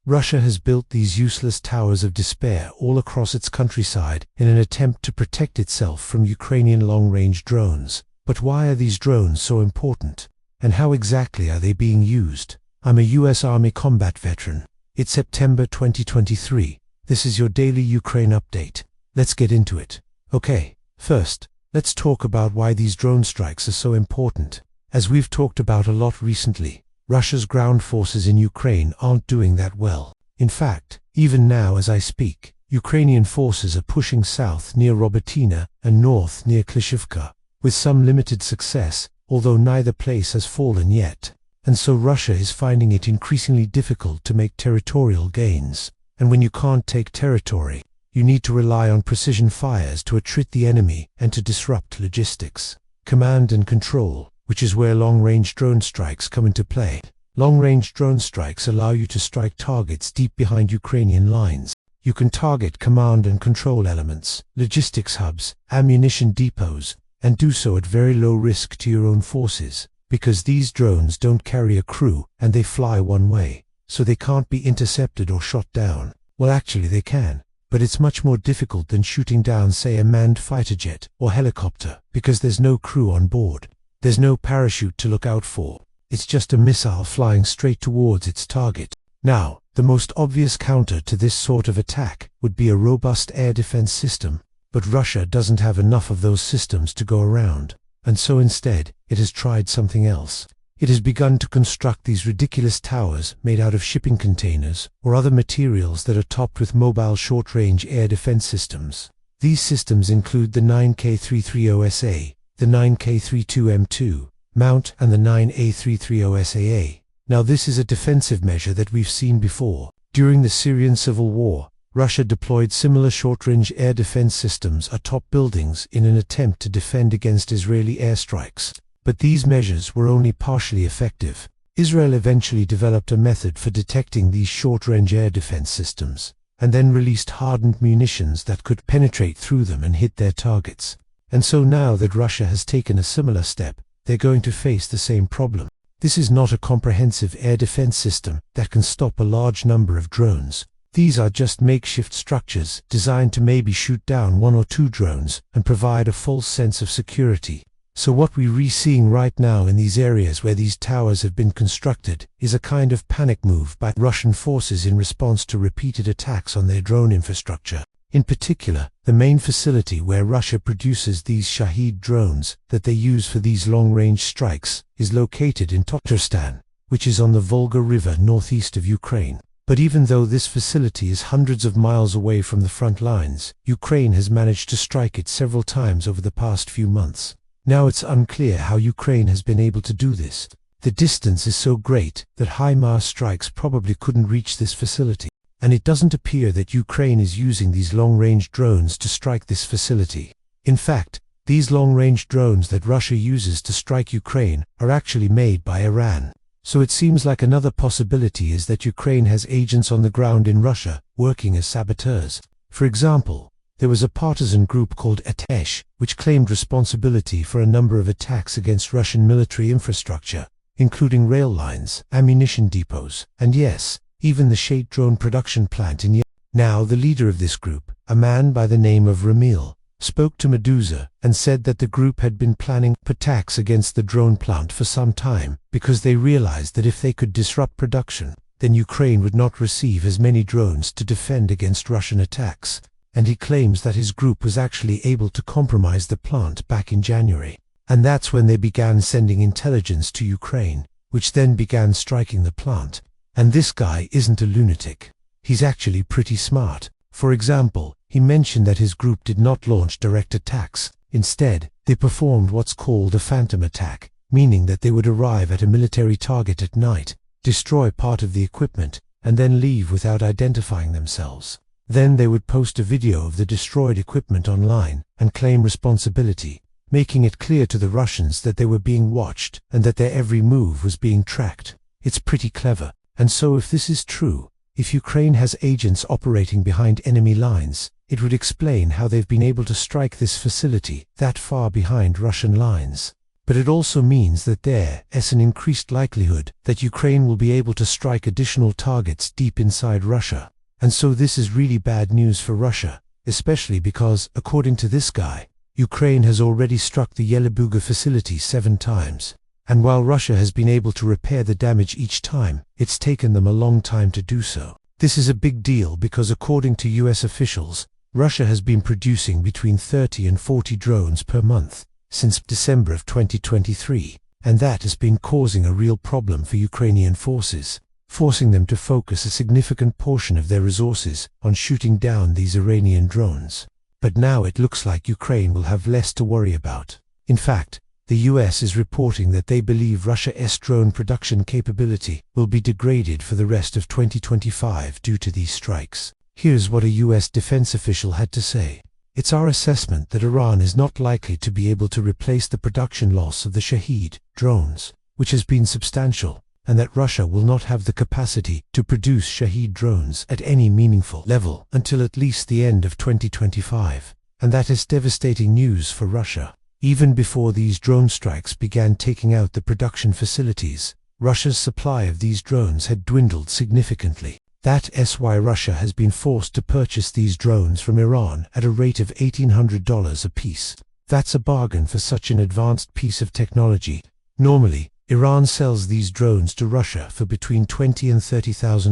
Russia has built these useless towers of despair all across its countryside in an attempt to protect itself from Ukrainian long-range drones. But why are these drones so important? And how exactly are they being used? I'm a US Army combat veteran. It's September 2023. This is your daily Ukraine update. Let's get into it. Okay, first, let's talk about why these drone strikes are so important. As we've talked about a lot recently, Russia's ground forces in Ukraine aren't doing that well. In fact, even now as I speak, Ukrainian forces are pushing south near Robotyne and north near Klishivka, with some limited success, although neither place has fallen yet. And so Russia is finding it increasingly difficult to make territorial gains. And when you can't take territory, you need to rely on precision fires to attrit the enemy and to disrupt logistics. Command and control, which is where long-range drone strikes come into play. Long-range drone strikes allow you to strike targets deep behind Ukrainian lines. You can target command and control elements, logistics hubs, ammunition depots, and do so at very low risk to your own forces, because these drones don't carry a crew and they fly one way, so they can't be intercepted or shot down. Well, actually they can, but it's much more difficult than shooting down, say, a manned fighter jet or helicopter, because there's no crew on board. There's no parachute to look out for. It's just a missile flying straight towards its target. Now, the most obvious counter to this sort of attack would be a robust air defense system, but Russia doesn't have enough of those systems to go around, and so instead, it has tried something else. It has begun to construct these ridiculous towers made out of shipping containers or other materials that are topped with mobile short-range air defense systems. These systems include the 9K330SA, the 9K32M2 mount and the 9A330SAA. Now this is a defensive measure that we've seen before. During the Syrian civil war, Russia deployed similar short-range air defense systems atop buildings in an attempt to defend against Israeli airstrikes. But these measures were only partially effective. Israel eventually developed a method for detecting these short-range air defense systems, and then released hardened munitions that could penetrate through them and hit their targets. And so now that Russia has taken a similar step, they're going to face the same problem. This is not a comprehensive air defense system that can stop a large number of drones. These are just makeshift structures designed to maybe shoot down one or two drones and provide a false sense of security. So what we're seeing right now in these areas where these towers have been constructed is a kind of panic move by Russian forces in response to repeated attacks on their drone infrastructure. In particular, the main facility where Russia produces these Shahed drones that they use for these long-range strikes is located in Tatarstan, which is on the Volga River northeast of Ukraine. But even though this facility is hundreds of miles away from the front lines, Ukraine has managed to strike it several times over the past few months. Now it's unclear how Ukraine has been able to do this. The distance is so great that HIMARS strikes probably couldn't reach this facility. And it doesn't appear that Ukraine is using these long-range drones to strike this facility. In fact, these long-range drones that Russia uses to strike Ukraine are actually made by Iran. So it seems like another possibility is that Ukraine has agents on the ground in Russia working as saboteurs. For example, there was a partisan group called Atesh, which claimed responsibility for a number of attacks against Russian military infrastructure, including rail lines, ammunition depots, and yes, even the Shahed drone production plant in Yemen. Now the leader of this group, a man by the name of Ramil, spoke to Meduza and said that the group had been planning attacks against the drone plant for some time because they realized that if they could disrupt production, then Ukraine would not receive as many drones to defend against Russian attacks. And he claims that his group was actually able to compromise the plant back in January. And that's when they began sending intelligence to Ukraine, which then began striking the plant. And this guy isn't a lunatic. He's actually pretty smart. For example, he mentioned that his group did not launch direct attacks. Instead, they performed what's called a phantom attack, meaning that they would arrive at a military target at night, destroy part of the equipment, and then leave without identifying themselves. Then they would post a video of the destroyed equipment online and claim responsibility, making it clear to the Russians that they were being watched and that their every move was being tracked. It's pretty clever. And so if this is true, if Ukraine has agents operating behind enemy lines, it would explain how they've been able to strike this facility that far behind Russian lines. but it also means that there is an increased likelihood that Ukraine will be able to strike additional targets deep inside Russia. And so this is really bad news for Russia, especially because, according to this guy, Ukraine has already struck the Yelabuga facility 7 times. And while Russia has been able to repair the damage each time, it's taken them a long time to do so. This is a big deal because, according to US officials, Russia has been producing between 30 and 40 drones per month since December of 2023, and that has been causing a real problem for Ukrainian forces, forcing them to focus a significant portion of their resources on shooting down these Iranian drones. But now it looks like Ukraine will have less to worry about. In fact, the US is reporting that they believe Russia's drone production capability will be degraded for the rest of 2025 due to these strikes. Here's what a US defense official had to say. It's our assessment that Iran is not likely to be able to replace the production loss of the Shahed drones, which has been substantial, and that Russia will not have the capacity to produce Shahed drones at any meaningful level until at least the end of 2025. And that is devastating news for Russia. Even before these drone strikes began taking out the production facilities, Russia's supply of these drones had dwindled significantly. That's why Russia has been forced to purchase these drones from Iran at a rate of $1,800 a piece. That's a bargain for such an advanced piece of technology. Normally, Iran sells these drones to Russia for between $20,000 and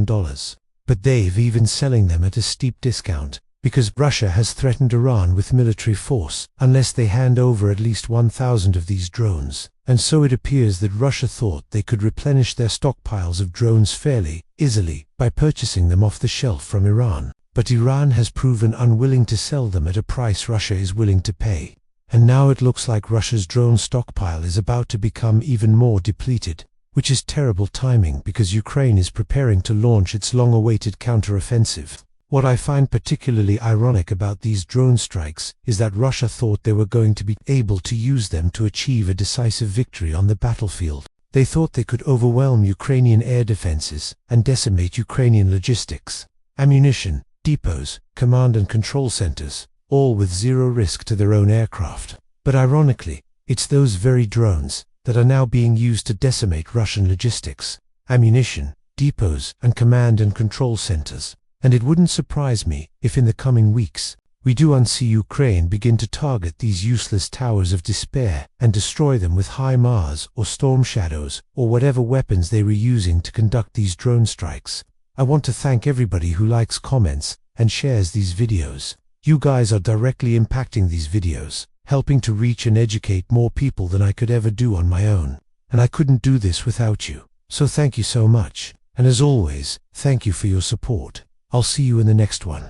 $30,000. But they've even selling them at a steep discount, because Russia has threatened Iran with military force unless they hand over at least 1,000 of these drones. And so it appears that Russia thought they could replenish their stockpiles of drones fairly easily by purchasing them off the shelf from Iran. But Iran has proven unwilling to sell them at a price Russia is willing to pay. And now it looks like Russia's drone stockpile is about to become even more depleted, which is terrible timing because Ukraine is preparing to launch its long-awaited counteroffensive. What I find particularly ironic about these drone strikes is that Russia thought they were going to be able to use them to achieve a decisive victory on the battlefield. They thought they could overwhelm Ukrainian air defenses and decimate Ukrainian logistics, ammunition, depots, command and control centers, all with zero risk to their own aircraft. But ironically, it's those very drones that are now being used to decimate Russian logistics, ammunition, depots, and command and control centers. And it wouldn't surprise me if in the coming weeks, we do see Ukraine begin to target these useless towers of despair and destroy them with HIMARS or Storm Shadows or whatever weapons they were using to conduct these drone strikes. I want to thank everybody who likes, comments, and shares these videos. You guys are directly impacting these videos, helping to reach and educate more people than I could ever do on my own. And I couldn't do this without you. So thank you so much. And as always, thank you for your support. I'll see you in the next one.